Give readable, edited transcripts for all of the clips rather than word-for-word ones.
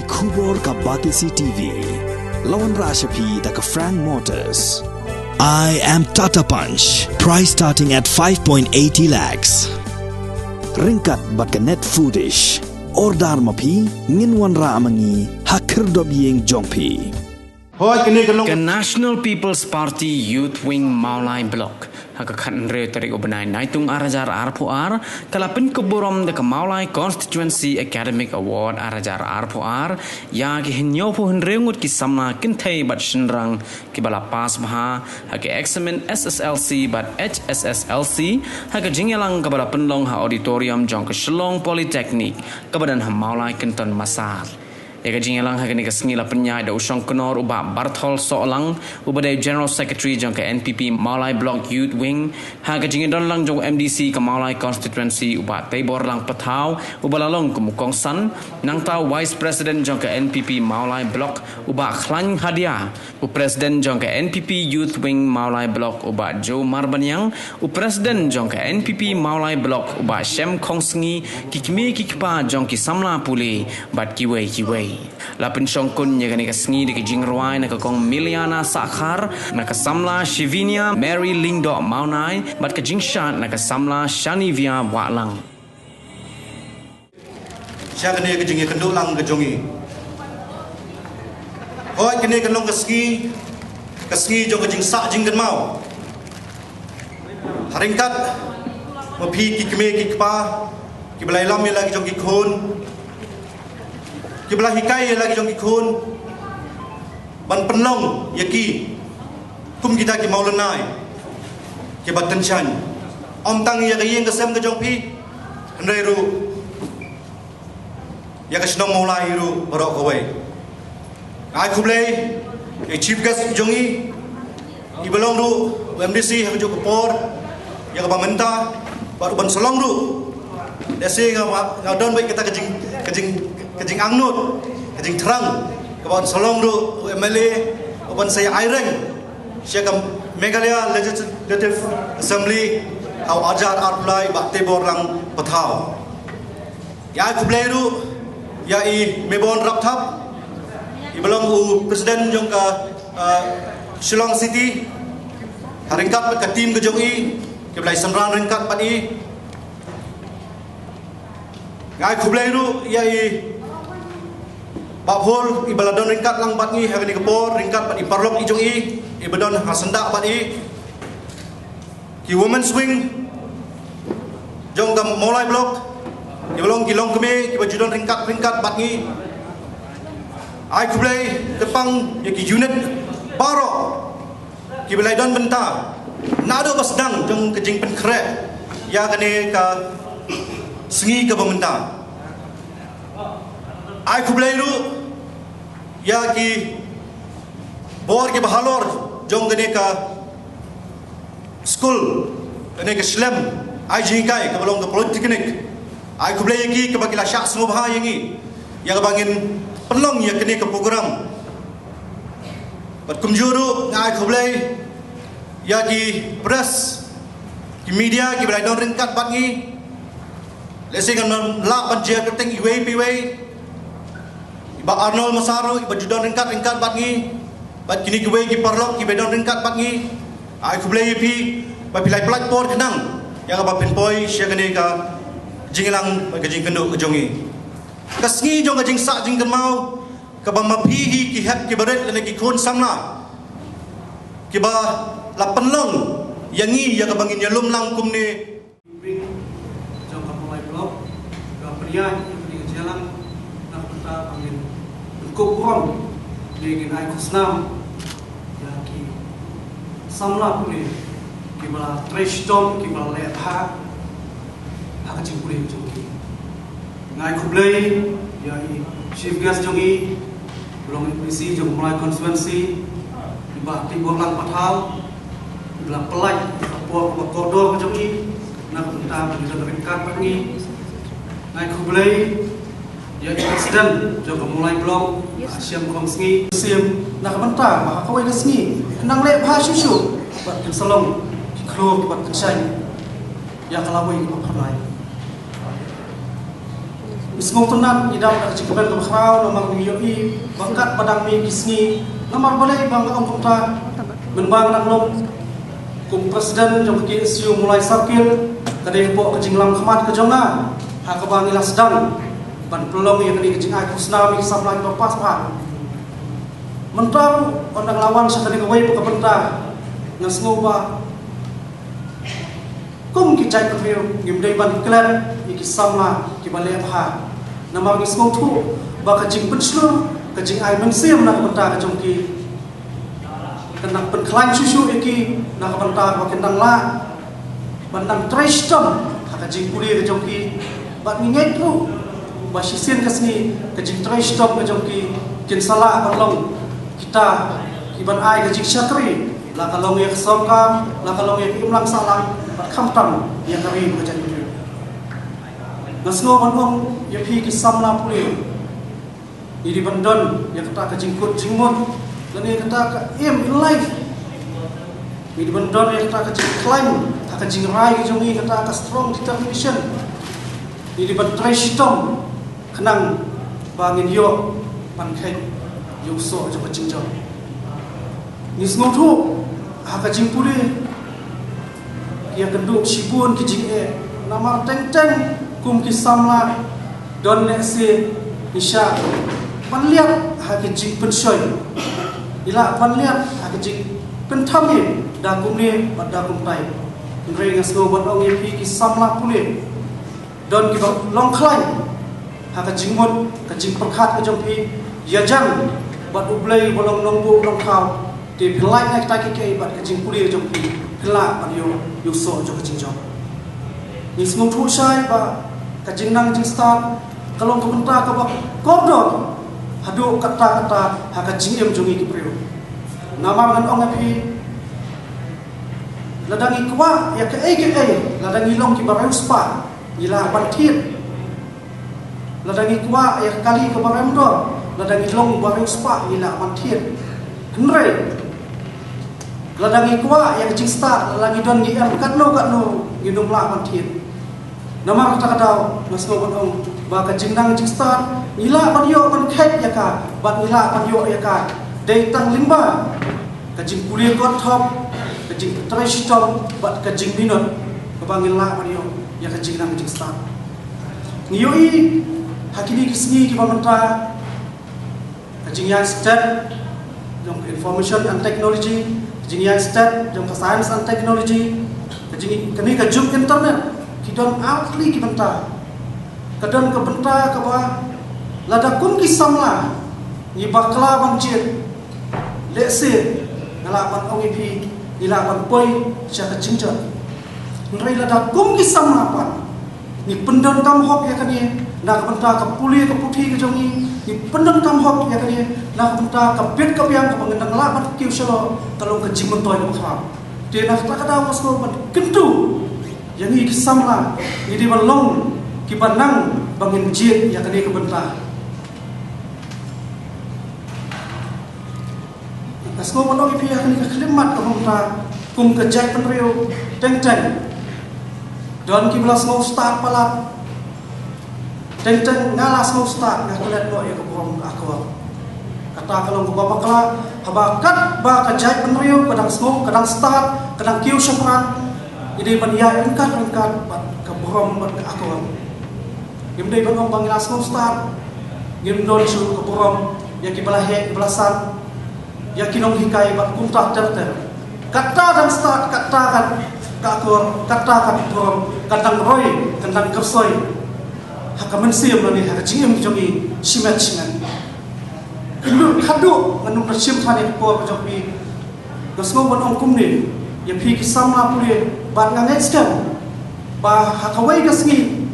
Kubor ka Batisi TV. Lawan Rashapi da ka Frank Motors. I am Tata Punch. Price starting at 5.80 lakhs. Ringkat bat ka Net Foodish. Ordar mapi nginwan ra amangi hakir dob yeng jongpi. Ke National People's Party Youth Wing Maulai Block hakakan re tarik ubenai naitung arajar arpuar kalapin keburom de ke Maulai Constituency Academic Award arajar arpuar ya ki hinyo pu henrengut ki samna kintai bat shinrang ki bala pas maha hake examen SSLC bat HSSLC hake jingelang ke bala penlong ha auditorium jong ke Shillong Polytechnic ke badan ha Maulai Kenton Masar. Eka jingelang hagani kasngila penyai da usong kenor uba Barthol Solang ubadai General Secretary jong ke NPP Maulai Block Youth Wing haga jingedon lang jong MDC ke Maulai Constituency uba Tebor lang Patau uba lalong ke Mukong San nang tau Vice President jong ke NPP Maulai Block uba Khlan Hadia u President jong ke NPP Youth Wing Maulai Block uba Joe Marbanyang u President jong ke NPP Maulai Block uba Shem Kongsngi kikmi kikpa jong ki samla puli bat kiwei la pensyongkun nya gani kasngi di jingrwai na kong Miliana Sakhar na kasamla Shivinia Mary Lingdo Maunai bat ka jingshat na kasamla Shanivia Walang siya gani ka jingi kendulang ka jongi hoi gani kanong kasngi jong ka jingsa jinggan mau haringkat mapi kikme kikpa kibalai lam lagi jong kikun kibelah hikai lagi jong ikun ban penlong yaki kum kita ki maulanai ki batan chan om tang ya yeng kesem ke jong pi hendai ru ya ka snong maulai ru barok kawai ai kublai e chief guest jongi ibelong ru MDC ha jok por ya ka pamenta baru ban solong ru desi ngadon baik kita kejing angnut kejing terang kawan solong ru MLA kawan saya Aireng siapa Meghalaya Legislative Assembly au ajar arulai bakte borlang Patau ya aku beleru ya i mebon rapthap i belum u presiden jong ka Shillong City haringkat ka tim ke jong i ke belai senran ringkat pat i ya aku beleru ya i Baphol ibaladon ringkat lang bat ni hari ni kepor ringkat bat iparlok ijong ibadon hasendak bat ki women's wing jong gam Maulai Block ibalong gilong keme ki bajudon ringkat bat ni ai kublai tepang ya ki unit baro ki belai don benta nado basdang jong kejing penkrek ya kane ka sengi ke bementa ai kublai ru ya ki bor ki bahalor jong gane ka school gane ka Shlem ai jingai ka balong ka Polytechnic ai kublai ki ka bagila syak semua yangi ya ka bangin penlong ya kene ka program bat kumjuru ai kublai ya ki press ki media ki balai don ringkat bat ngi lesing kan la ban je keteng iwei piwei Iba Arnold Masaru, iba judon ringkat bat ngi, bat kini kuwe ki parlok ki bedon ringkat bat ngi, ai kublai pi, ba pilai plat por kenang, yang apa pinpoi sia kene ka jingilang ba jing kenduk ke jongi. Kasngi jong ka jing sak jing kemau, ka ba mapi ki hap ki baret lene ki kun samna. Ki ba la penlong yangi ya ka bangin yalum lang kumne jong ka Maulai Block, ka pria ki jalan nak kita panggil kuburan dengan air kusnam yang ki samla puli ki bala trash dump ki bala letha hak kecil puli jogi ngai kublai ya chief guest jogi belum polisi jong Maulai Constituency di bah Tibor lang Patau bala pelaj kapor koridor jogi nak kita berjalan ringkat pagi ngai kublai ya presiden jong Maulai Block Shem Kongsngi sim nak benta maka kawai kasngi nang le pha shushu bat salong kro bat sai ya kalawai ko khamai Isngong tunan idam dak cikuban ke khrau nomor yoi bangkat padang mi kisni nomor balai bang ang kota menbang nak lom kum presiden jong ke isu mulai sakil kadai po ke jinglam khamat ke jonga ha ke bang ila sedang ban pelong yang kini ke jing ai kusna mi samlai papas pa mentang ondang lawan sakali ke wai ke benda ngasngo ba kum ki jai kafir ngimdai ban klan iki samla ki balai ha nama ngi ngong thu ba ka jing penslu ka jing ai men siam nak benta ka jongki kenak pen klan susu iki nak benta ba kendang la bandang tristom ka jing puli ka jongki ba ngai tru ba sisin ka sni ka jing tristom ka jongki kin sala balong kita kiban ai ka jing syakri la kalong yak sokam la kalong yak imlang salang ba khamtam yang kari ka jadi Nasno manong yapi kisamla puli ini bandon yang kata ke jingkut jingmut dan yang kata ke aim in life ini bandon yang kata ke climb ke jingrai jongi kata ke strong determination ini bandrai sitom kenang bangin yo pankai yo so jo jingjong ni sno thu ke jingpuli yang kenduk sibun ke jing nama teng kum kisamla don nexi isya panliat hakijing pensoy ila panliat hakijing pentami da kumni pada kumpai ngre ngasgo bon ong yepi kisamla puli don ki long khlai hakijing mot kajing perkhat ke jompi yajang bat ublai bolong nongbu long khaw ti philai nak ta ki ke bat kajing puli jompi phila pan yo yuso jo kajing jom ni smong thu sai ba kajing nang jing start kalau untuk mentah kabak kodok hadu kata-kata hakajing em jongi ki priu nama ngan ong api ladangi kwa ya ke ladangi long ki barang spa ila bantit ladangi kwa ya kali ke barang do ladangi long barang spa ila bantit henre ladangi kwa ya kajing start ladangi don gi em katno ngidum la bantit nama kata-kata masno bonong ba ka jingnang jingstar ila panyo man khet yaka bat ila panyo yaka dei tang limba ka jing kuliah got top ka jing trashtom bat ka jing minot ka bangila panyo yaka jingnang jingstar ngiyoi hakini kisni ki pamanta ka jing yang stat jong information and technology jing yang stat jong science and technology ka jing kani ka jum internet kidon asli ki benta kadon ke benta ke ba lada kum ki samla ni bakla banjir lese ngala ban ong ipi ila ban poi cha ka jingja nrai lada kum ki samla pa ni pendon kam hok ya kani na ka benta ka puli ka puthi ka jongi ni pendon kam hok ya kani na ka benta ka bet ka biang ka bangendang la ban kiu selo kalong ka jingmon toy ka kham te na ka kada wasno ban kentu yang ini kisamla ini balong kibanang bangin jit yang kini kebentah kasgo manong ipi yang kini keklimat kebentah kum kejai penriu teng-teng don kibelas mau start palap teng-teng ngalas mau start ngakulat lo ya kebuang aku kata kalau kebabakla habakat ba kejai penriu kadang smoke kadang start kadang kiu syafran jadi bania engkat keburom ke aku gimdai bangong bangilas mau start gimdon suruh keburom ya kibalahe belasan ya kinong hikai bat kuntah terter kata dan start kata kan kakor kata kan keburom kadang roy kadang kersoy hakamen siam lani hakajingem jongi simet kadu nganung persim thane ko jopi gasngo bonong kumni ya pi kisamla puli bat ngangai skam ba hakawai gasngi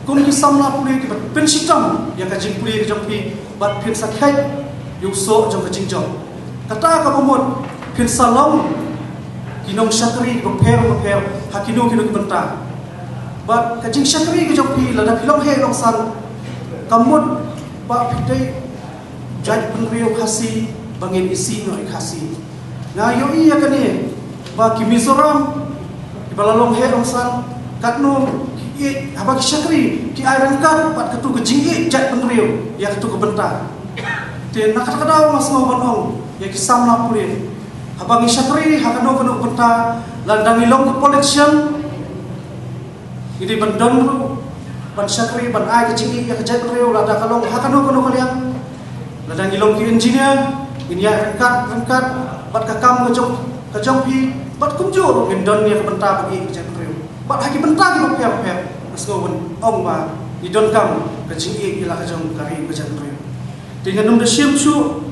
kum kisamla puli ki bat pensitam ya kajing puli jopi bat pin sakai yuso jong kajing jong kata ka bomot pin salong kinong syakri ko per hakino kino ki benta bat kajing syakri ki jopi lada pilong he long san kamut ba pidai jaj penriu khasi bangin isi no khasi ngayo iya kani ba ki Mizoram di balalong he long san katno habang syakri ki airangkan pat ketu ke jinggi jat penriu ya ketu ke bentar te nakadau mas ngobanong ya ki samla pulin habang syakri hakano kanu bentar landang ilong ke collection ini bandon ban syakri ban ai ke jinggi ya ke jat penriu lada kalong hakano kanu kalian landang ilong ki engineer ini ya rengkat bat kakam ke jong pi bat kunjur bandon ya ke bentar bagi ke jat penriu bat haki bentar ki pep Asgawon ong ba idon kam kacing ila ka jong kari bajan rio dengan num de siam su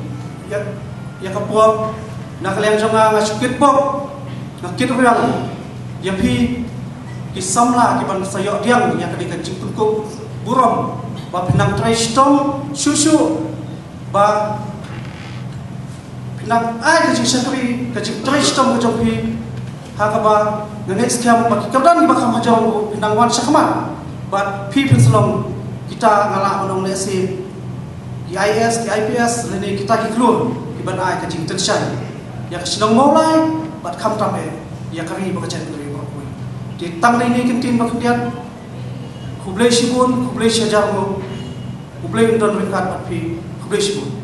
ya kapok nak liang jong nga sukit pok nakit riang ya pi kisamla ki ban sayo diang ya kadi kacing kunkup burom ba pinang traistong susu ba pinang ai kacing sakri kacing traistong ka jong pi hakaba next kiam makikabdan ba kam hajong pinangwan sakma but people selong kita ngala onong lesi IAS IPS leni kita kiklun iban ai kacing tension ya kesinong maulai bat kam tape ya kari ba kacang dari ba ku di tang ni kintin ba kendian kublai sibun kublai syajarmu kublai undon ringkat bat pi kublai sibun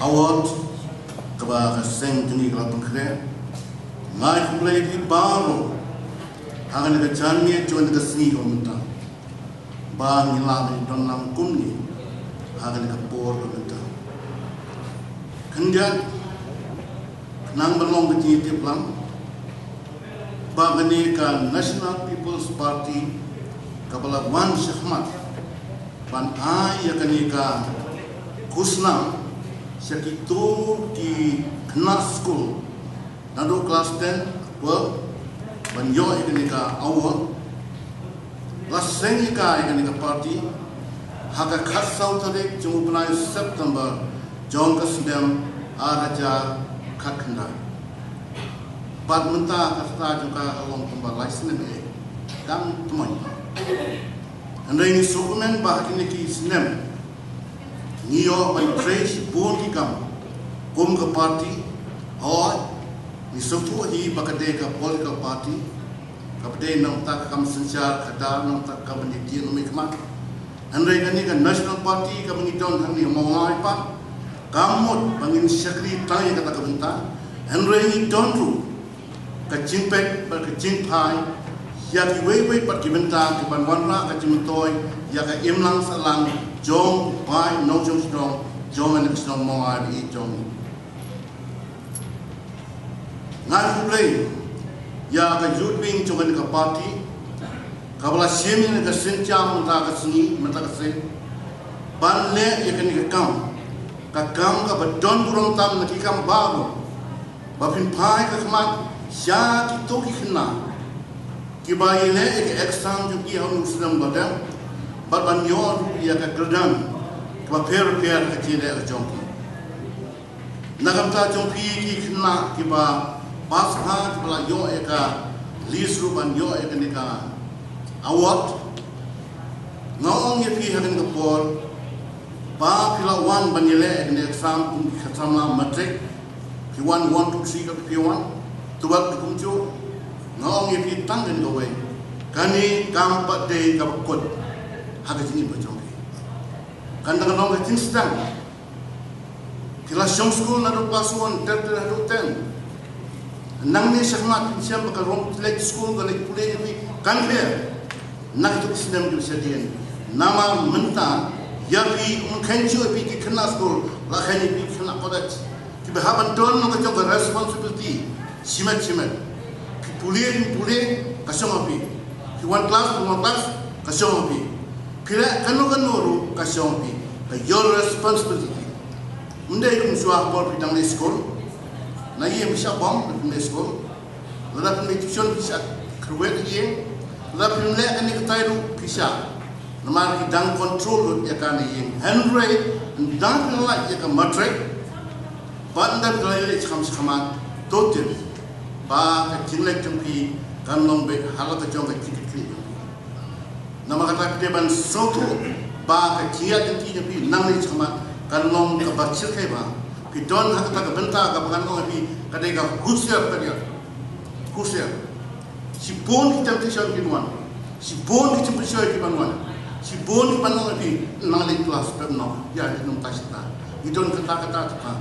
award keba seng tuni kala pengkre ngai kumlai di baro hangan ke jange cuan ke sni ko minta ba ngila ni don lam kumni hangan ke por ko minta kendian nang berlong ke ti plan ba gani ka National People's Party kabala wan shahmat ban ai ya kani ka kusna sekitu di kena school nado kelas 10 well banyo ikani ka awal laseng ikani ka party haga khasau tarik jumu bunai September jong kasdem araja kakhna bad menta kasta juga along tempat license ni dan teman andai ni dokumen bah kini ki sinem niyo by trace bon ki kam ke party or ni sofu hi bakade ka political party kapde nang tak kam senjar kada nang tak kam ni dia no mikma andai kani ka national party kam ni don hang ni mawai pa kamut bangin syakri tai kata kabenta andai ni don ru ka jimpek ba ka jimpai ya ki wei pat ki benta ki ban wan ra ka chim toy ya ka im lang sa lang jong bai no jong strong jong and strong mo ai bi jong ngan play ya ka youth wing chung ka party ka bala semi ka sin cham ta ka sini mata ka sin ban le ya ka kam ka badon burong tam na ki kam bago ba pin pai ka kmat sya ki to ki khna ki bai le ek exam ju ki hanu sedang badam ba ban yo ya ka gradam ba per ka ti le jong na kam ta jong pi ki khna ki ba pas ha ki bala yo ka lis ru ban yo ni ka award ngong ye pi hagen ka por ba pila wan ban ye le ni exam kum khatam la matric ki 1 2 3 ka pi 1 tu ba kum jo ngong ye pi tang den go we kani kam pa de ka kot ha ga jini ba jong kan dang ngong tin stang kila shong school na do class 1 ter ter do 10 nang ni shakmat siam ka rom lek school ga lek pule ni kan le nak tu sidam du sedian nama menta ya pi mkhenchu pi ki khna school la khani pi khna kodat ki bahaban ton no ka jong responsibility simat ki pule ka shong pi ki one class ka shong pi kira kanu ru ka shong pi ka your responsibility mundai kum suah bol pi dang school na ye bisa bom di school la pi tuition bisa kruet ye la pi le ani ka tairu bisa namar ki dang control ya kan ye handbrake dang la ya ka matrek banda dai kham khama totel ba ka jinglek tempi kan long be halata jong ka kiti nama kata ke ban soto ba ka kia tempi tempi nang ni khama kan long ka bachil kai ba pi don ha ka benta ka ban long pi ka dai ka husiar ka dia husiar si bon ki temptation ki wan si bon ki temptation ki ban wan si bon ki ban long pi nang le kelas pe no ya ni nom tasita i don kata ka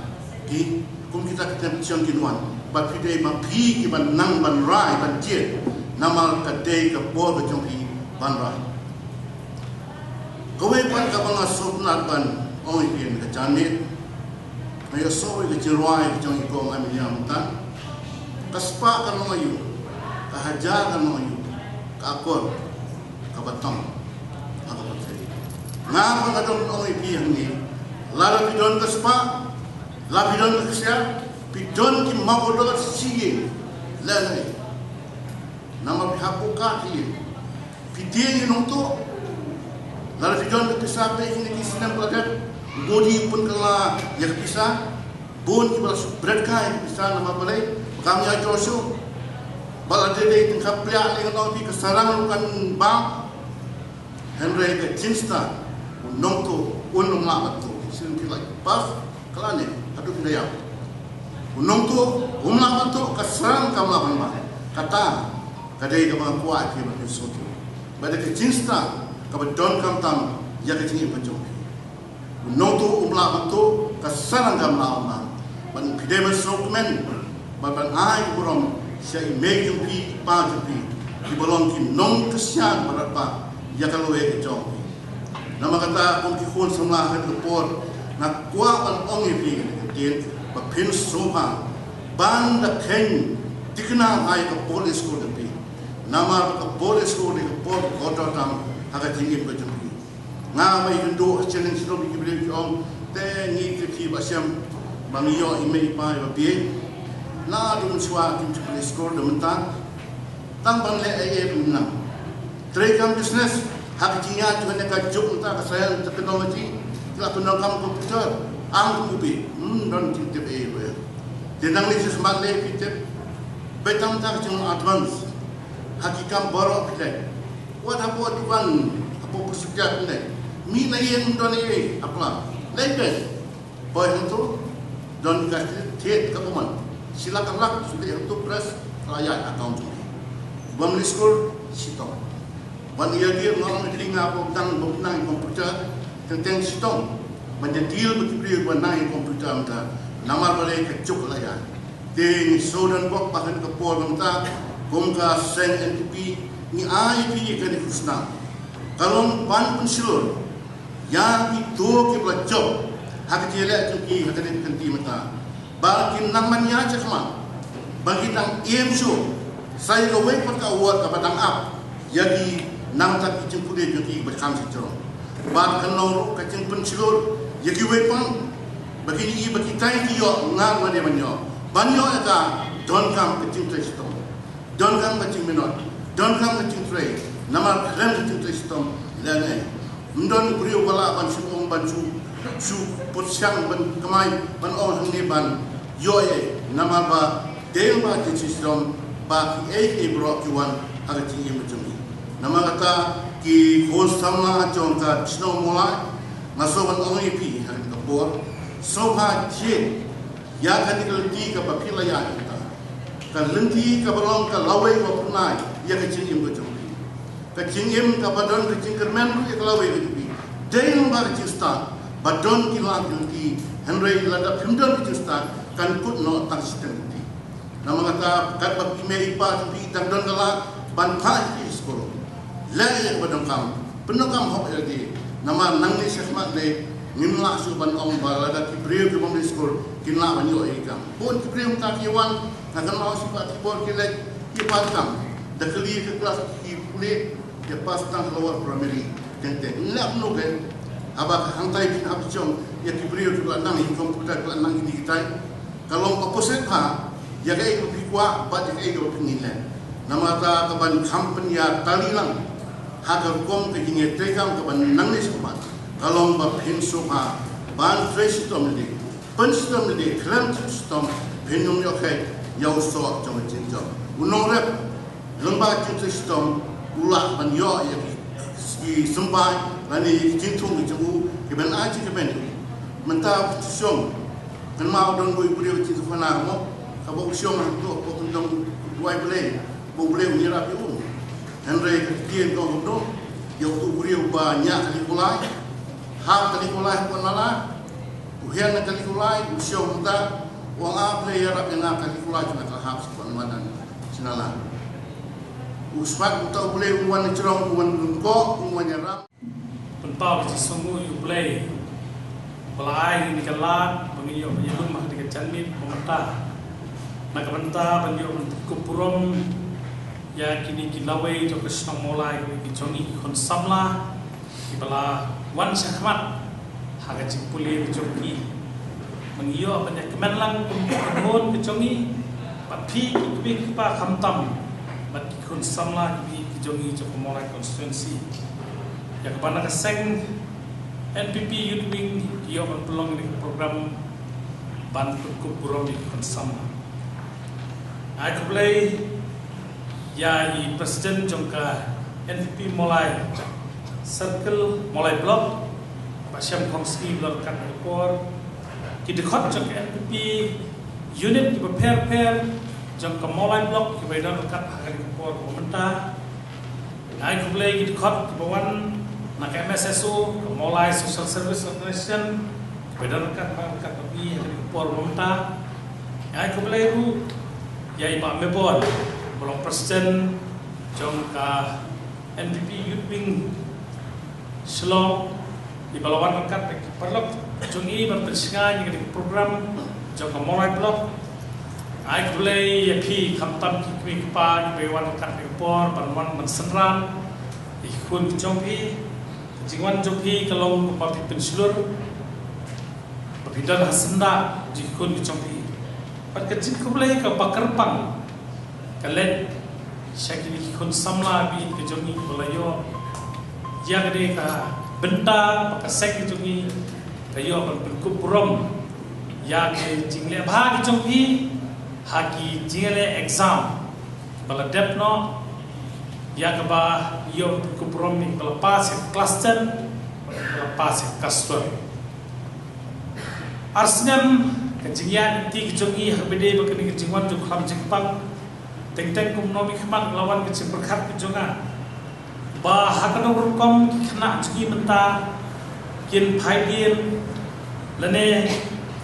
ki kum kita temptation ki wan ba pi dei ba pi ki ban nang ban rai ban tie namal ka dei ka bo ka jong pi ban rai ko we pan ka bang asop na ban oi pi ka janit may so we ka rai ka jong ko am yam tan kaspa ka no yu ka haja ka no yu ka akor ka batang ka batang nga ka dong oi pi hang ni la pi don kaspa la pi don ka pidon ki magodot siye lele nama bihapuka ki pidin nonto la pidon ke sabe ini ki sinam plakat body pun kala yak bisa bon ki balas bread kai bisa nama balai kami ajo so balade de tin kapya le no bi kesarang kan ba henry ke jinsta nonto unung lamat to sin ki like pas kala ne adu daya unong tu umlah tu kasran kamlah banma kata kadai ka mga kuat ki ba soto bada ke jinsta ka don kam tam ya ke jingi pa jong unong tu umlah tu kasran kamlah ma ban pide ma sokmen ba ban ai burom sia imejum pi pa pi ki bolong ki nong kesyan barapa ya ka loe ke jong nama kata kung ki khon samlah ka por na kwa ban ongi pi tin pin sopa banda ken tikna ai ka police ko de nama ka police ko de por kota tam aga tingi ko jumpi nga mai hindo challenge no bi kibre on te ni ki basam bangiyo ime pa ba bi na dum swa kim police ko de menta tang bang le ai na trade kam business hak tinga tu ne ka juk ta ka saya technology la ko kam computer ang kubi don tinte be we denang ni sesmat le pitep betam tak jung advance hakikam baro pile what apo diwan apo persujat ne mi na yen don ni apla lebe boy itu don kasih tiet ka peman silakan lak sudah untuk press rakyat account bam school sitong wan ia dia ngomong telinga apo tang buknang komputer tentang sitong menjadi begitu banai komputer kita nama boleh kecuk lah ya. Di sodan bok bahkan kepol kita kumka sen NTP ni ai pi kan kusna kalon ban pensilur yang itu kita job hak jelek tu ki hak ni kenti mata bagi nang mania cakma bagi nang emso saya go wait pada awal ke padang ap yagi nang tak kicing kude juti berkam sicro bag kanor kacing pensilur yagi wait pang bagi ni bagi tai ki yo ngang mane manyo banyo eta don kam kacing trestom don kam kacing minot don kam kacing tray nama kran kacing trestom lane ndon brio wala ban sipong ban su posyang ban kamai ban on ni ban yoye nama ba del ba kacing trestom ba ki bro ki wan aga ti yem jumi nama kata ki host sama chong ka snow mola maso ban ongi pi ha ka bor so ha tie ya kan di ka papila ya kita kan lenti ka balong ka lawai ka punai ya ka cing yem jumi ka cing yem ka badon ka cing kermen ka lawai ka jumi dei ba ka cing sta badon ki la ki henry lada pimdon ki sta kan put no tak sistem nama kata kat bab kimei pa ti dan don kala ban pa ti skoro la ya badon kam penuh kam hok lagi nama nang ni sesmat le nimla su ban om balada ki brio ki bom skor kinla ban yo ikam pun ki brio ta ki wan akan mau sifat ki bor ki le ki patam da kali ke kelas ki pule ya pas tang lower primary tente la no ke aba hantai bin abjong ya ki brio ki nang ni komputer ki nang ni kita kalau opposite ha ya kai ko pikwa ba ya kai ko pingilan nama ta kaban company ya talilang hagar kom ke jinge tekam kaban nangni sepat kalau ba pin soha ban fresh tom ni pen system ni kram system pinum yo kai yo so jong jinjo unong rep lomba system ulah ban yo ya ki sembai lani jintung ni ju ke ban aji ke ben menta syong kan mau don boy buri ci fana mo kabo syong to ko tundong wai boleh menyerap itu. Henry ketian kau betul. Yang tu beri banyak kali kulai, hak kali kulai pun malah. Uhian kali kulai, usia muda. Wang apa yang rap yang kali kulai cuma terhap sepan mana sinalah. Uspat kita boleh uan cerong, uan lengkok, uan nyerap. Pentau di semua you play. Pelai ini kelat, pengiyo penyelum mak di kecanmit pemerintah. Nak pemerintah pengiyo kupurom ya kini kilawai jok kesnong mulai ki jongi kon samla ki bala wan sakmat haga cipuli joki mengiyo banyak kemenlang kon ki jongi papi ki pa khamtam bat ki kon samla ki jongi jok mulai konstituensi ya kepada keseng NPP Youth Wing yo pelong di program bantu kupurom di kon samla aku play ya i presiden jongka NPP mulai circle mulai blok Pasyam Kongski blok kan ekor kita khot jongka NPP unit di pair jongka mulai blok kita dah dekat akan ekor pemerintah naik kembali kita khot di bawah nak MSSO mulai social service organization kita dah dekat tapi akan ekor pemerintah naik kembali itu ya Pak Mebon belum presiden jongka NPP Youth Wing Selong di balawan angkat perlu jongi berpersingan di program jongka mulai blok ai boleh ya pi kamtam ki pa di bewan angkat ekor barman mensenram ikun jongpi jingwan jongpi kalau papi pensilur berbidan hasenda jikun jongpi perkecil boleh ke pakerpang kalian syakili kon samla bi ke jongi bolayo ya gede ka benta pakasek ke jongi kayo berkupurom ya ke jingle bha ke jongi haki jingle exam bala depno ya ke ba yo berkupurom ni bala pas cluster bala pas cluster arsnem ke jingyan ti ke jongi habede bakani ke jingwan jo kham jingpang teng-teng kumnomi kemak lawan kecil berkat kejongan bah hakana urkom kena jugi menta kin phaidin lane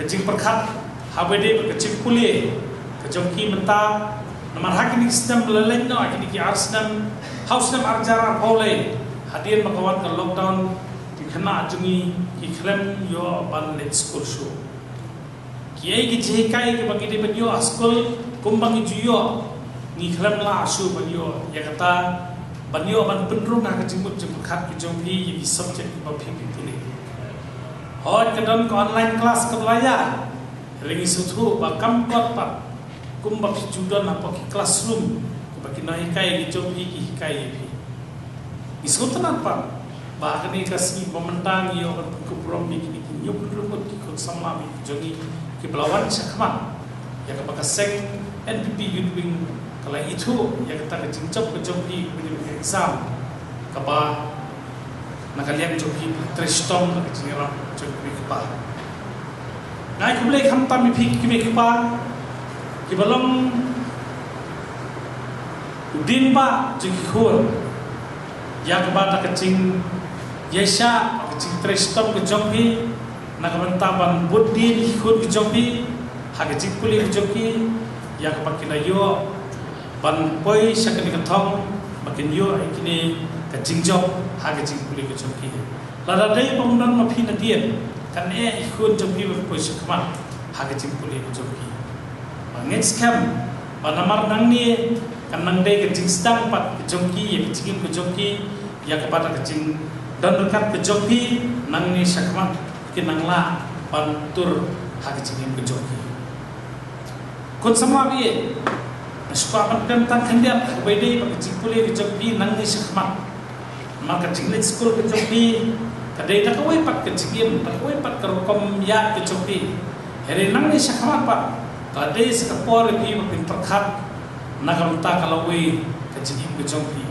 kecil berkat habede kecil kule kejongki menta Namar hakini sistem beleleng no hakini ki arsnam hausnam arjara pole hadian makawan ke lockdown ki khana ajungi ki klem yo ban let school show kiai ki jekai ki bagi de yo school kumbang juyo ni klem la asu ban yo ya kata ban yo ban pendrung ha kejimut jemkhat ki jompi ki subject ba phi pili hot kadon ko online class ke belaya ringi sutu ba kampot pa kumbak judan apa ki classroom bagi naik kai ki jompi ki kai pi isutan apa bah kini kasih pementang yo kan kubrom ni kini nyuk rumut ki kot sama bi jongi ki belawan sakman ya ka bakaseng NPP youth wing kala itu ya kata ke cincop ke jompi ke exam kaba nakalian jompi trestom ke jingram jompi kapa ngai kublai khamta mi phik ki me kapa ki balong udin ba jikhur ya kebata kecing yesha kecing trestom ke jompi nakabantaban buddin khur ke jompi ha kecing kuli ke jompi ya kepakina yo ban poi sakani kathong makin yo ikini kecing job ha kecing kuli ke jompi lada dei pangdan ma phina dien kan khur jompi poi sakma ha kecing kuli ke jompi next camp banamar nang ni kanang dei kecing sedang pat kejongki ya kecing kejongki ya kepada kecing dan dekat kejongki nang ni sakmat kinang la pantur ha kecing kejongki kun semua bi suka tentang kandiat bede pak kecing pule kejongki nang ni sakmat maka kecing let school kejongki kadai tak kawai pat kecing tak kawai pat kerokom ya kejongki hari nang ni sakmat pak kadai sekapor bi makin terkhat nagamta kalawi kecing kejongpi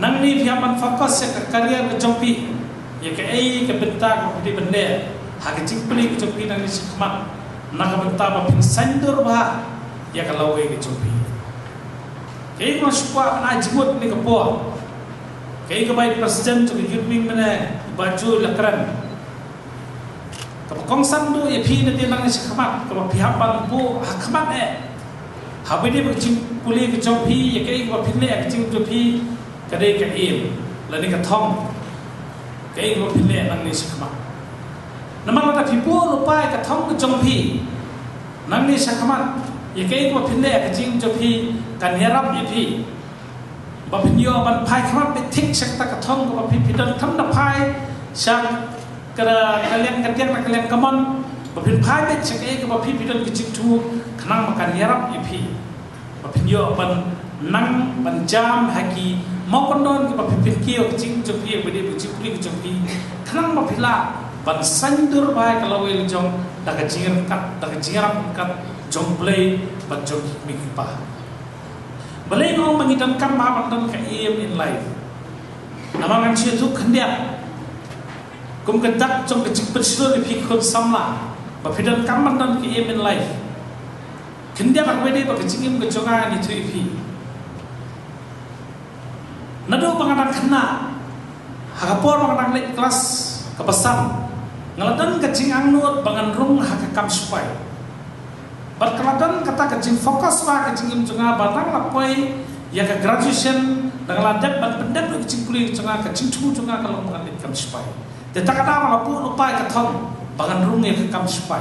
nang ni piaman fokus ya karya kejongpi ya ke ai ke benta ko di bende ha kecing puli kejongpi nang ni sikmat nagamta ba pin sandur ba ya kalawi kejongpi kei ko sukwa na jimut ni kapo kei ke bai presiden tu yudming mena baju lakran kapakong sandu ya pi na nang ni sikmat ko piapan bu hakmat habis dia bercing pulih ke jompi, ya kaya kita pilih bercing jompi, kadai ke im, lalu ke thong, kaya kita pilih nang ni sakma. Nama kita pipu lupa ke thong ke jompi, nang ni sakma, ya kaya kita pilih bercing jompi, kan herap ipi, bapinyo ban pai khamat betik sakta ke thong ke bapi pidan tham da pai, sak kera kalian kalian kaman. Bapin pai bet cakap ke bapi pidan kecik tu kenang makan yarap ipi bapin yo ban nang ban jam haki mau kondon ke bapi pikir kecik jompi bede kecik puli jompi kenang bapila ban sandur bai kalau wel jong dak kecing kat jomplay ban jom mikipa balai ngong mangidan kam ma ban ka aim in life namangan sia tu khendiak kum kedak jong kecik persilo ipi khon samla bapidan kaman dan ke aim in life kendia pak wede pak kecingim kejongan itu ipi nado panganan kena hakapor panganan lek kelas kepesan ngeladan kecing angnut bangan rung hakakam supai berkeladan kata kecing fokus pak kecingim jonga batang lapoi ya ke graduation dengan ladap ban pendap kecing puli jonga kecing cu jonga kalau pangan lek kam supai detak ada malapu lupa ketong bangan rung yang kekam supai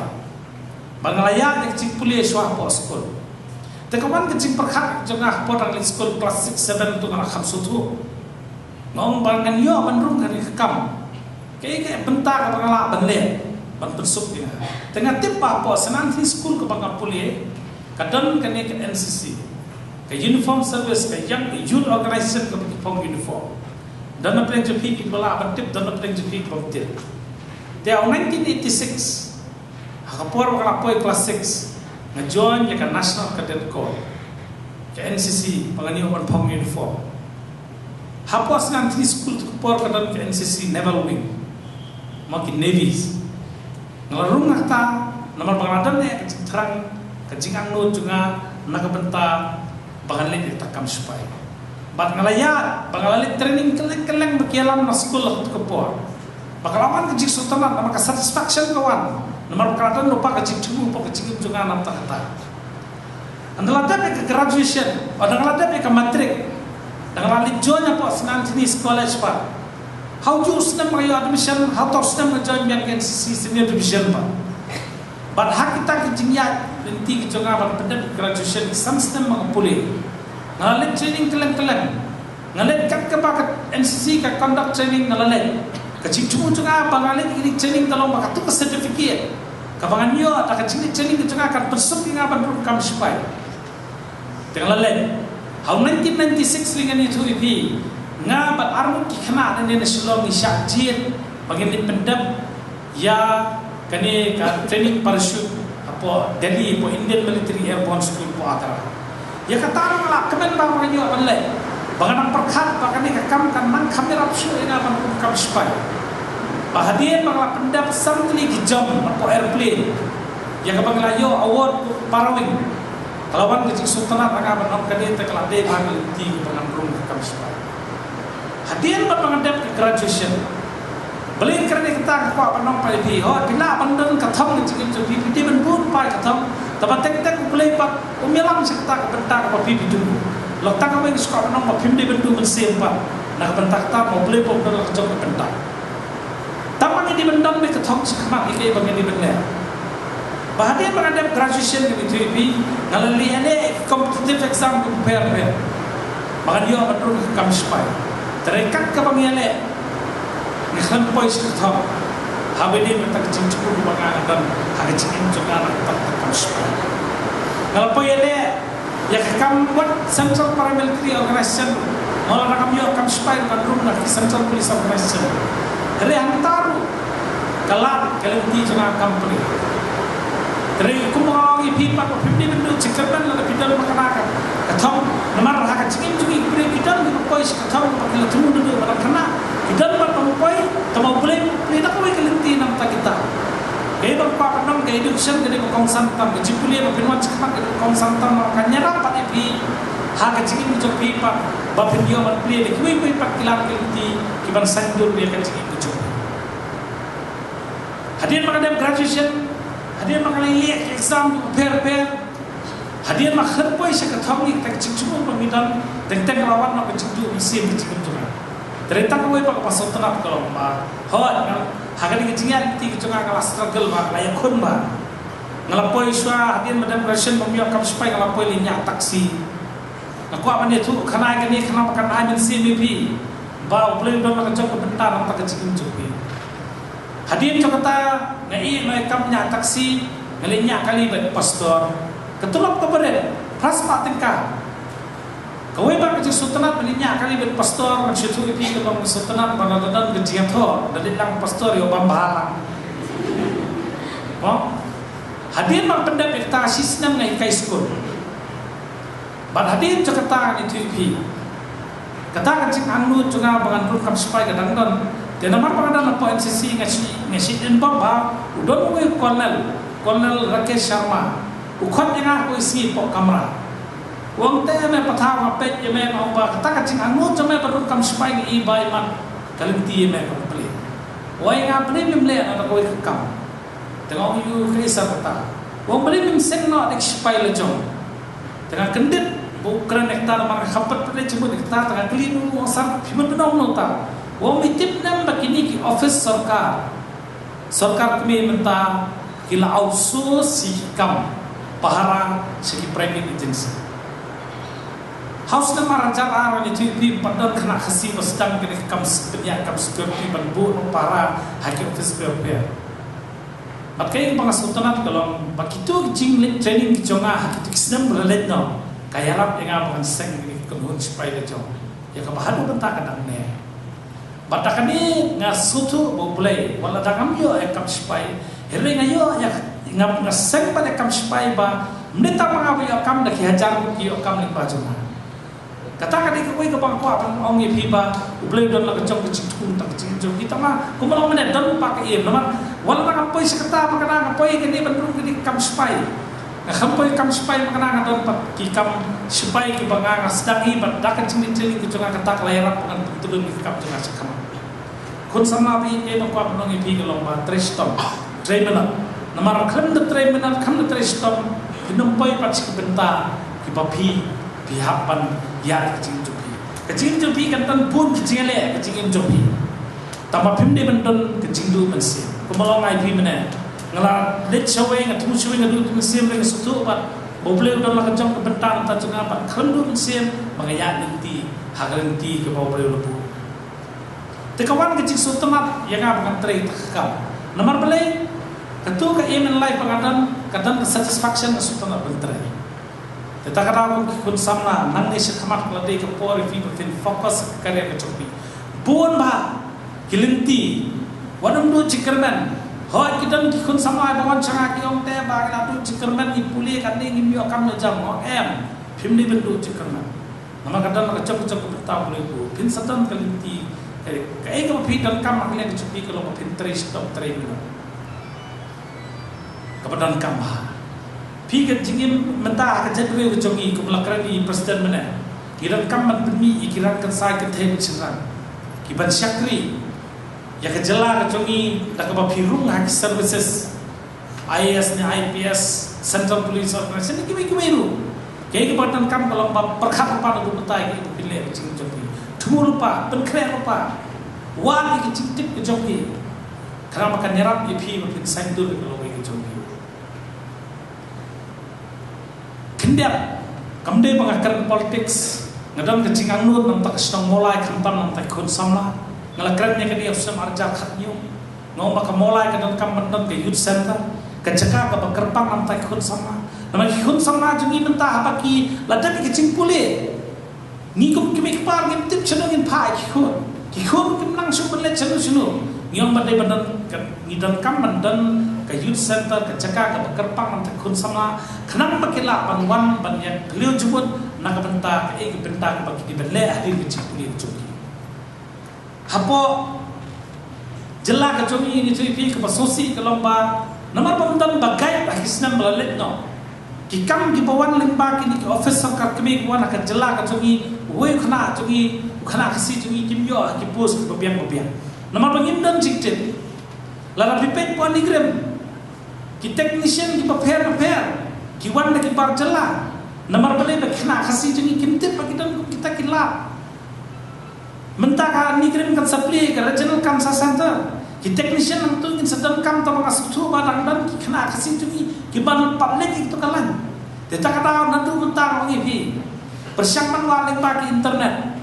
bangalaya yang kecing puli suah po sekolah tekaman kecing perkhat jengah po tang sekolah kelas 6 7 tu nak kham sutu ngong bangan yo ban rung kan kekam kayak bentar ke bangala banle ban persuk dia tengah tipa po senanti sekolah ke bangal puli kadang kan ke NCC ke uniform service ke young youth organization ke pong uniform dan apa yang jadi bala bantip dan apa yang jadi bantip dia 1986 hakapor kalapoi kelas 6 ngajoin ya kan National Cadet Corps ke NCC pangani open pong uniform hapos nanti school tu por kadang ke NCC Naval Wing makin navies ngalarung ngata nomor pangaladan ya kecing terang kecing angno juga nakabenta bangalit takam supaya bat ngalayat bangalit training keleng bekialam na school tu por bakalaman kecik sultanat nama satisfaction kawan nomor keratan lupa kecik cuma lupa kecik juga nam tak kata Andala dapat ke graduation, andala dapat ke matric, andala lijonya po senang jenis college pa. How you senang mengayu admission, how to senang menjoin yang NCC senior division pa. But hak kita kejingyat nanti kejonga pada pendat graduation sam senang mengapuli. Ngalit training keleng-keleng, ngalit kat kebakat NCC ke conduct training ngalit. Kecing cuma bangalit ini training tolong bakatu ke certificate. Kabangan yo tak kecing training kejonga akan bersuk ingat bandung kam supaya. Tengah lain, how 1996 dengan itu ipi, ngabat armut kena dan dia selong isyak jin, bagian pendap, ya kini kan training parachute apa Delhi, apa Indian Military Airborne School apa akar. Ya kata orang lah, kemen bang banyak balai, bagian perkat, bagian ini kam kan mang kamera show ingat bandung kam supaya. Bahagian bangla pendap samtli kijam apa airplane, ya kabangla yo award parawing. Kalau orang kecil sultanat agak menang kali terkelat deh panggil di pengamrung kamspa. Hadian berpengadap ke graduation. Beli kerana kita kuat menang pada di. Oh bila bandung katam kecil kecil pipi benbun pai katam. Tapi tek boleh pak umilang sekitar bentak apa pipi dulu. Loktak apa yang suka menang apa pipi benbun mensempat. Nak bentak tak mau boleh pun kecil bentak. Tamang ini bendang be katam sekemat ini bagian di benar. Bahagian menghadap graduation ke BTP, ngalali ane competitive exam prepare. Bahkan dia betul ke kamspai. Terekat ke bangiale, ngan pois ke thom. Habedi mentak cincuk bangan dan hari cincin juga nak tak kamspai. Kalau poiale ya kam buat Central Paramilitary Organization, orang nak kami kamspai betul nak Central Police Organization. Hari antaru kalat kalau di jangan company. Dari kumpulan ipi pak pimpi bendu cekapan lalu bidal makanakan. Katam nomor hak cikin juga beri bidal di pokoi katam pakai temu dulu pada kena bidal pak pokoi tamau boleh tidak boleh kelenti nam tak kita. Gaya bapak penong gaya education gaya kong santam kecipuli apa pinwan cekapan gaya kong santam makanya rapat ipi hak cikin juga ipi pak bapak dia mat beli di kui pak kilang kelenti kiban sandur dia cikin juga. Hadirin menghadap graduation. Hadirin mengenai lihat exam prepare. Hadirin makan pun saya ketahui tak cuma pemidan tentang lawan nak cuma isi cuma. Terentang kau ipak pasal tenap kalau mah. Hot, hagan kecingnya ti cuma kalau struggle mah, layak kun mah. Ngelapoi sua hadirin madam version membiarkan supaya ngelapoi linya taksi. Aku apa ni tu? Karena ini kenapa karena amin CMP. Bau boleh dong nak cakap bentar nak kecing cuma. Hadirin kata ngai kam nya taksi ngalinya kali bet pastor ketulap keberet prasma tingkah kawai bang kecil sultanat ngalinya kali bet pastor maksudnya ipi ke bang sultanat banadan gejiato dari lang pastor yo bambalang oh hadirin bang pendap kita sistem ngai kai school bad hadirin kata itu ipi kata kecil anu juga bangan kam supaya kadang dan dan nama pengadaan apa NCC ngasi bapa udon mui Colonel Rakesh Sharma ukon yang aku isi pok kamera wong teh me patah apet ye me apa kata kacing anu cuma perlu kam supaya ni ibai man kalimti me beli woi ngap ni memle ada koi kam tengok you kaisa kata wong beli mem sen no dek supaya lejong tengah kendit bukan nektar mar khapat pada cuma nektar tengah kelinu wong sar pimen benong nota wong mitip nam begini ki office sarkar kami minta kila outsource si kam pahara segi private agency house nama raja arah itu di padang kena khasi sedang kena kam security banbu para hakim office prepare pakai bang sultanat kalau begitu jing training jonga hakik sedang berlet no kaya rap yang apa seng ini kemudian supaya jong ya kebahan bentak kadang ne batakan ni ngasutu boleh wala dagam yo ekam spai hele ngayo ya ngam ngaseng pada kam spai ba menita mangawi akam dak hajar yo kam ni bajuna katakan ni koi ke bangku apa ong ye piba boleh don la kecong kecing tak kecing kita mah kumalang menet don pakai ye nama wala dagam poi sekata makana poi kini bentuk kini kam spai ngampoi kam spai makana don pak ki kam spai ki banga sedang ibat dak kecing kecing kata layar dengan betul ni kam tengah sekam kun sama bi e bakwa penong ipi ke lomba tristom training nama rakhan de training kham de tristom hinumpoi pat sik benta papi pihak pan ya kecing jopi kan tan pun kecing le kecing jopi tambah pim de benton kecing du mensi kumalong ai pi mena ngala let showing atu showing adu mensi le sutu pat boble udah lah kejong ke bentar ta cunga pat khandu mensi mangaya nanti haganti ke boble lebu te kawan kecing sutemat yang apa tre takam nomor bele ketu ke in life kadang satisfaction ke sutemat bentre kita kadang kun samna nang ni sekhamat kelade ke pori fi berfin fokus karya ke copi bon ba kilinti wadam do cikerman hoi kita kun sama bangun canga ki om te ba kana do cikerman ni puli kan ni mi okam na jam o em phim ni bendu cikerman nama kadang ka cok berta boleh bu pin satan kilinti kai ka phi dan kam akle ke copi kalau pin tre stop tre ni kepadan kam ba pi ke jingim mentah ke jadwe ke jogi ke belakang ni presiden mana kiran kam man demi ikiran kan sai ke the chirang ki ban syakri ya ke jela ke jogi tak ba phirung hak services IAS ni IPS Central Police Organization ni kimi ru ke kepadan kam kalau ba perkhat pa du betai ke pilih ke jing jogi thumul pa ben kre pa wan ke jing tip ke jogi kerana makan nyerap ip mungkin sandur ke lowe ke jogi kendiap kamde pangakar politics ngadam kecing anut nang tak sedang mulai kantam nang tak kun samla ngalakrannya ke dia usam arjar khatnyu ngom baka mulai kadang kam mendam ke youth center keceka ke bakerpang nang tak kun samla nama kun samla jungi mentah apa ki ladap kecing pule ni kum kimi par ngim tip chano ngin pa ki khon kim nang su benle chano chano ngom badai badan ngidam kam mendam ke youth center keceka ke bakerpang nang tak kun samla kenang makila panwan banyak beliau jemput nak bentak bentak bagi di belai hadir ke cikuli jogi hapo jela ke jogi ni cipi ke pasosi ke lomba nomor pembentan bagai hisnan melalit no ki kam ki bawan limba ki ni office sarkar kami ko nak jela ke jogi we khana jogi khana khasi jogi kimyo ki post ke biang nomor pengimdan cikcit lara pipet pon digram ki technician ki prepare kiwan lagi bar jela nomor beli kena kasih jengi kintip bagi dan kita kilap mentaka ni kirim kan supply ke regional cancer center ki technician nang tu ingin sedang kam ta masuk tu badang dan kena kasih jengi kiban public itu kalan kita kata nanti mentang ngi pi persiapan waling bagi internet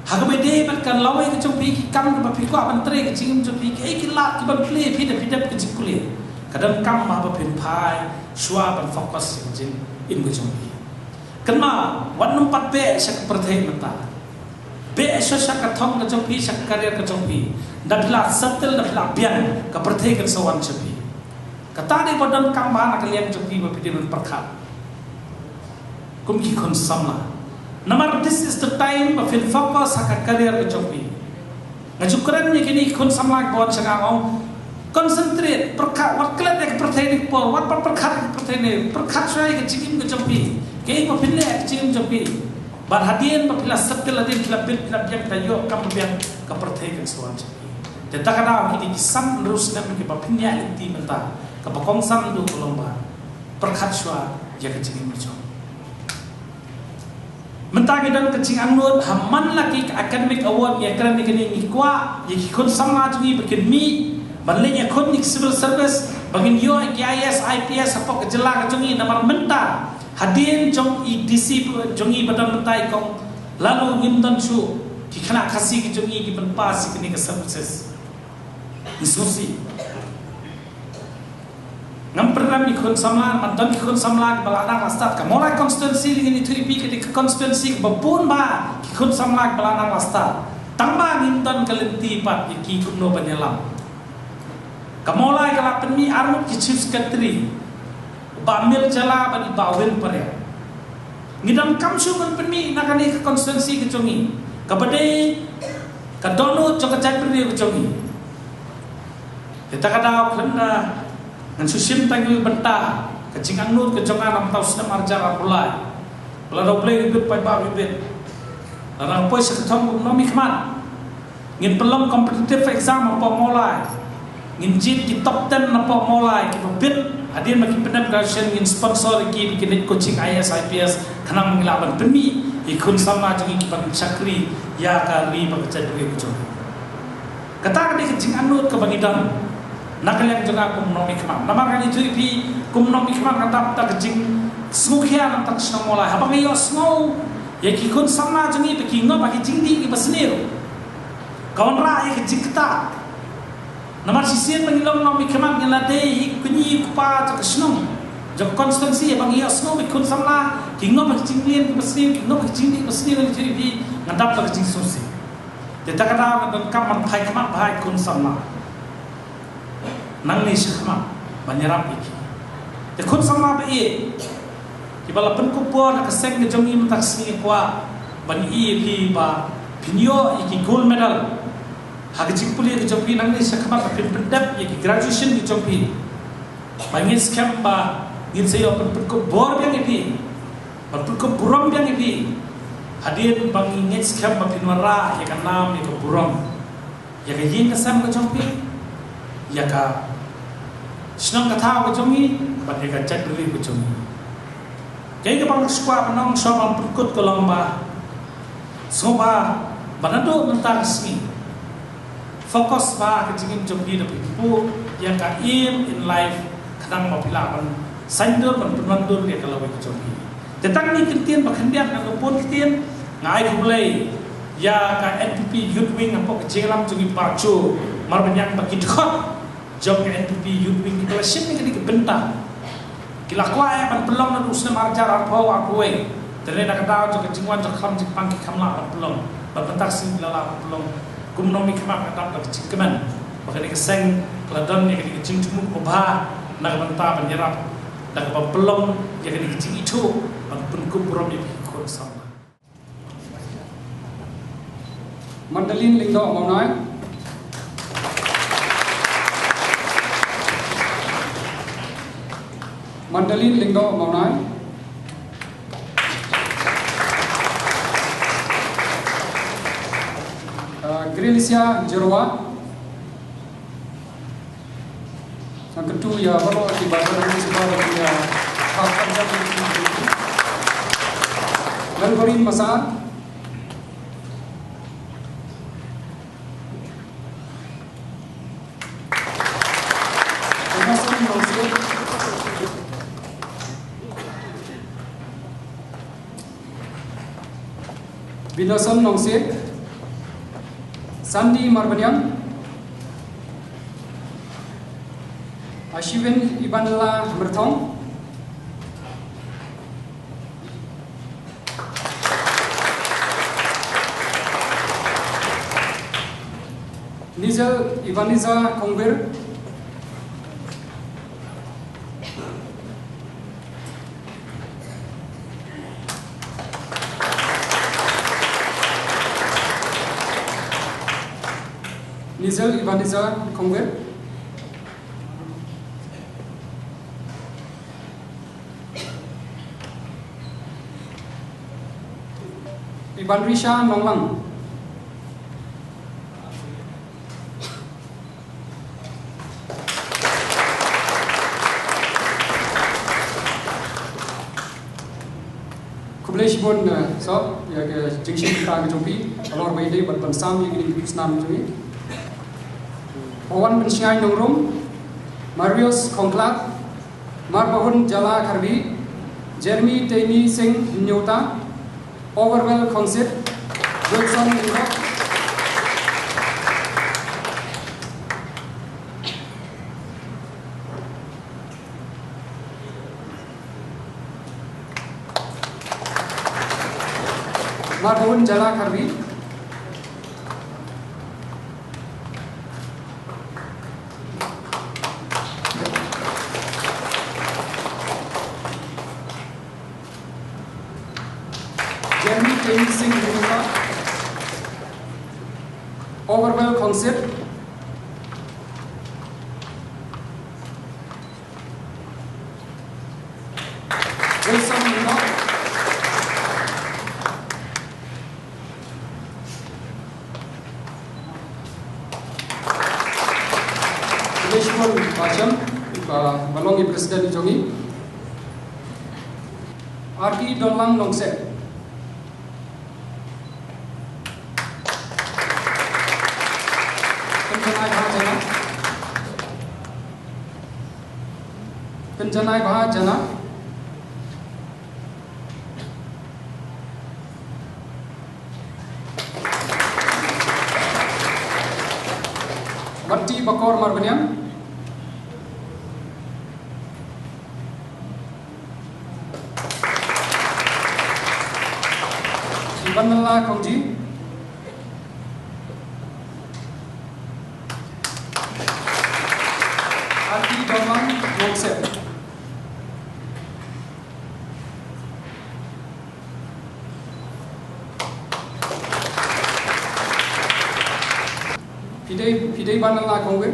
hagbede kan lawe ke copi kam ke pi ko bantre ke jingim copi ke kilap kiban play pidap ke jikuli kadang kam ma ba pin pai shua ban fokus jin in bujong kenma wan numpat be sak perthai mata be so sak thong ke jong pi sak karir ke jong pi dabla satel dabla bian ke perthai ke sawan chapi kata de badan kam ba nak liang jong pi ba pidin perkhat kum ki khon samla namar this is the time of in focus sak karir ke jong pi ngajukran ni kini khon samla bon sangong concentrate perkhat wat klet ke perthai ni por wat perkhat ke perthai ni perkhat sai ke jikim ke jong pi kei pa pinle chim jopi bar hadien pa pila sabtel adin pila bil pila biang tayo kam biang ka perthai kan suan jopi te takana ki di sam rus na ke pa pinya inti menta ka pa kongsam du kolomba perkhat shwa ya ke chim mo menta ke dan kecing anut hamman laki academic award ya academic ni kwa ya ki kon sama ji bikin mi balenya kon ni civil service bagin yo IAS IPS apa ke jela ke jungi namar menta hadin jong EDC jongi badan betai kong lalu ngimdan su ki khana khasi ki jongi ki ban pas ki ni ke services isusi ngam program ni khon samla mandan ki khon samla balana rastat ka mola constituency ni thui pi ki constituency ba pun ba ki khon samla balana rastat tamba ngimdan kalenti pat ki kunno banyalam kamola kala penmi armut ki chief secretary Bamil jala bani bawin pare ngidam kam su ban penmi nakani ke constituency ke jongi kabade kadono joka jatri ke jongi kita kada khanda ngan susim tangil benta ke cingang nur ke jonga nam tau sedam arjar apulai bala doble ibet pai ba ibet lara poi sekthom nomi khman ngin pelom competitive exam apa mulai ngin jit di top 10 apa mulai ki bit Hadir makin pendam graduation in sponsor ki bikin coaching IAS IPS kanang mengilaban demi ikun sama jangi kipan cakri ya kali bekerja diri kucing. Kata kali kecing anut ke bangidan nak yang jaga kumnom ikmam. Nama kali itu ipi kumnom ikmam kata tak kecing smukia tak senang mulai. Apa kaya snow ya ikun sama jangi bikin ngop bagi jingdi ki basnir. Kawan rai kecing kita. Nama sisian mengilong nom ikmam ngeladei kunyi kupa tak senang. Jab konstansi bang iya snow ikun sama kingno bagi jinglien ki basnir kingno bagi jingdi basnir itu ipi ngandap bagi jing susi. Kita kata dan kaman pai kaman pai kun sama. Nang ni syakma banyarap iki. Te kun sama ba e. Kibala pen ko po na kaseng ni jongi mataksi kwa ban i li ba pinyo iki gold medal. Hagi jingpuli ki jompi nang ni syakma ka pin pendap iki graduation ki jompi. Bangin scam ba ngin sayo pen ko bor biang ipi. Pen ko buram biang ipi. Hadir bang ingin scam ba pinwara ya kan nam ni ko buram. Ya ka yin ka sam ka jompi. Ya ka senang kata ko jongi ban ya ka chat dulu ko jongi. Kaya ka bang skwa panong so bang perkut ko lang ba. So ba banado mentang sini. Fokus ba ka jingin jompi da pipu yang ka in life kadang mau pilaban sandur ban penandur dia kalau ko jongi. Tentang ni kentian ba kandian na pun kentian ngai kulai ya ka NPP Youth Wing apa kejelam jongi pacu mar banyak bagi dekat job ke NPP Youth Wing kita sip ni ke bentang kila kwa ya ban pelong na usna marjar arpo akwe terena kata jo ke jingwan jo kham jing pangki khamla ban pelong ban bentak sing lala pelong kumnomi khamak kata ke jingkeman bakal ke seng keladon ni ke jing jumuk obha na benta ban yarap na ban pelong ya ke jing itu ban penku buram ni ko sama Mandalin Lingdo Maunai. Mandalin Lingdo Maunai. Grilisia Jerwa. Yang kedua ya baru di badan ini sebagai ya hak kerja Lalbarin Masar. Binasan Nongsit, Sandi Marbanyang, Ashwin Ibanla Mertong, Nizal Ivaniza Kongber, Nizal Ivaniza Kongwer, Iban Risha Nonglang, Kublesh Bon so ya ke jingshi kita ke jompi alor baide ban sam ye ni kusnam jumi Owan Pensiai Nongrum, Marius Kongklat, Marbahun Jala Karbi, Jeremy Teni Singh Nyota, Overwell Concert, Wilson Ingok, Marbahun Jala Karbi, Overwell Concert, Wilson Ingok, Vishwan Bacham, balongi presiden jongi Arki Donlang Nongset Penjanai Bahajana Batti Bakor Marbanian Ibanala Kongji Arki Donlang Nongset Pidei Banala Kongwe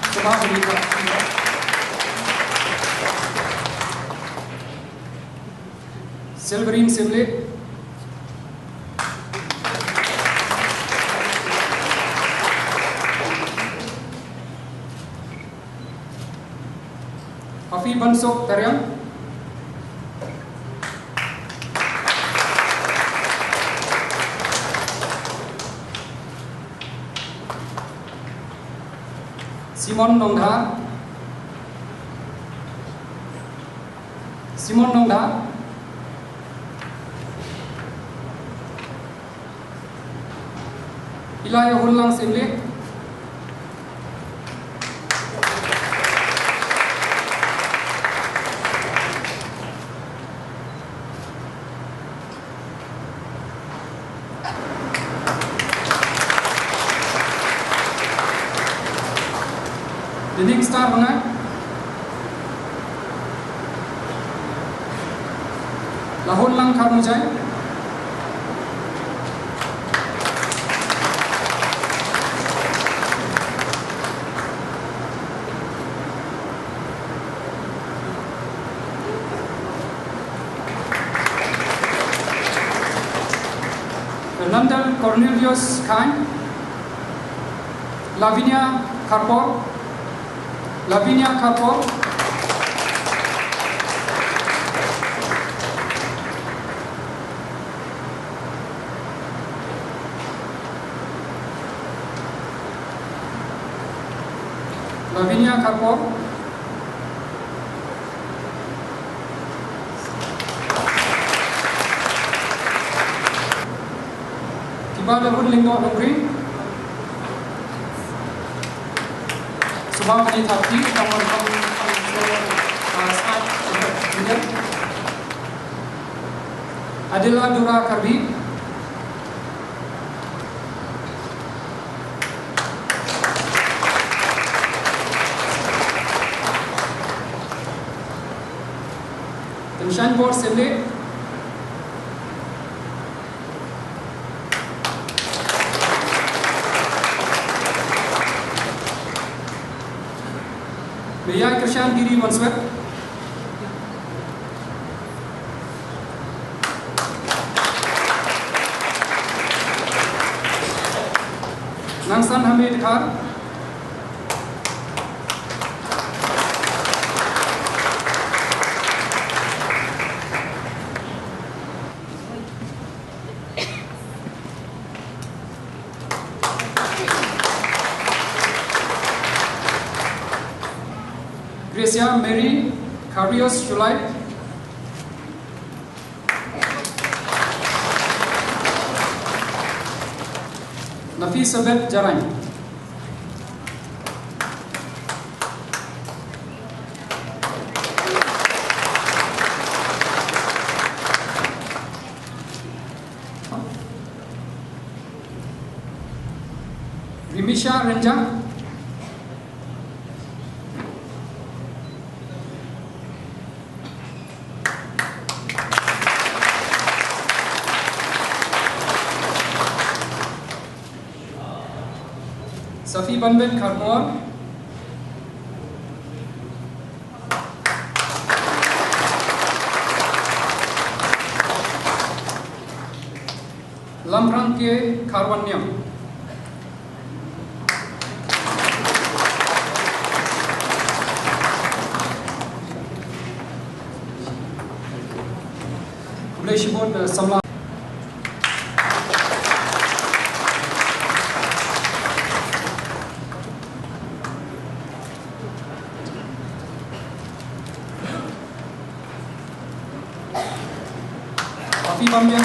Sabah Menika Silverin Simle Hafi Bansok Taryang Simon Nongda Ilaya Hullang Simle Leading Star mana? Lahun Lang Karmujai Fernandel Cornelius Khan Lavinia Karpor Tiba Lahun Linggo Nongri Subang Kini Thapti Kamar Saat Adila Dura Karbi Temshan Bor Semle Beyai Krishan Giri Manswet Nangsan Hamid Khar Gracia Mary Carrios Julai Nafisa Bet Jarang Rimisha Renjang Safi Banbet Karmor Lamprang Ke Karwanyam Shibot Samla Afi Bambian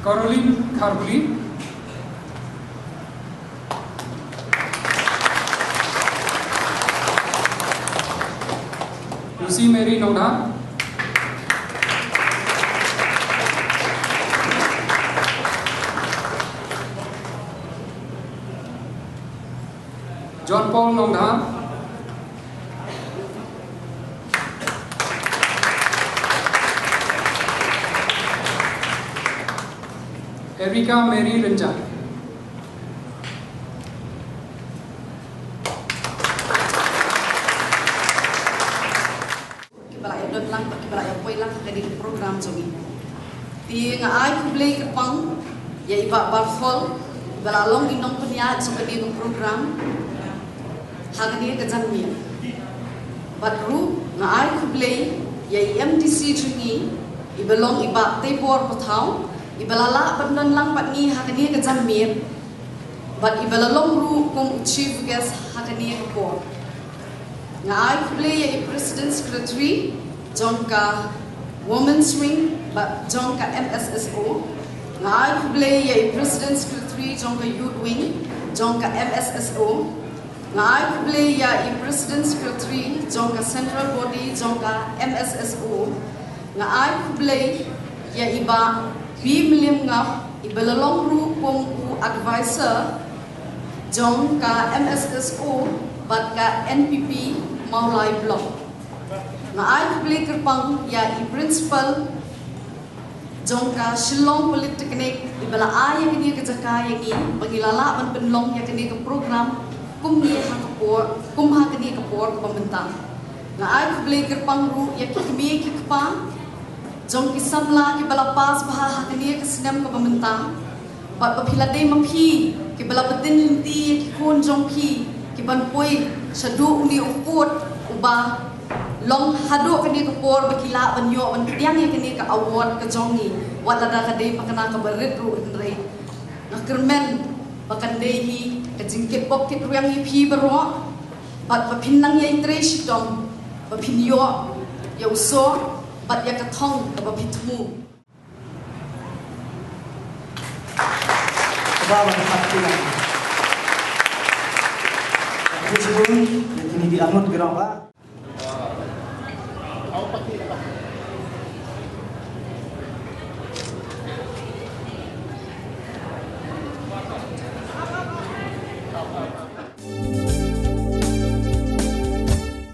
Caroline Kharbuli Lucy Mary Noda John Paul Nongda Erika Mary Renja program jogi ti nga ai kublei kepang ya iba barfol balalong inong punya seperti itu program hagani ke jamia batru nga ai kublei ya MDC jungi ibalong iba tepor potau ibalala bandan lang patni hagani ke jamia bat ibalalong ru kong chief guest hagani ke por nga ai kublei ya president secretary jongka Women's Wing, but Jonka MSSO. Ngai kublei ya President Secretary Jonka Youth Wing, Jonka MSSO. Ngai kublei ya President Secretary Jonka Central Body, Jonka MSSO. Ngai kublei ya iba B ngap ibalalong ru pong advisor Jonka MSSO, but ka NPP Maulai Block. Ngai kublei kerpang ya principal jongka Shillong Polytechnic ibala aya kini kejaka yang ini pagilala man penlong ya kini ke program kumni kumha kini ke por pemerintah. Ngai kublei kerpang ru ya kimi kikpa jongki samla ibala pas baha kini ke senam ke pemerintah. Bat papila dei mapi ibala betin linti kikun jongki kiban poi sadu uni uput ubah long hado kini ke por bakila banyo ban tiang yang kini ke award ke jongi wala da kadai pakana ke berit ru ndrei na kermen bakan dehi ke jingkit pocket ru yang ipi berwa bat papinnang ya itre shidom papinyo ya uso bat ya katong ke papitmu Bawa hatilah. Aku sebelum ini diamut gerak.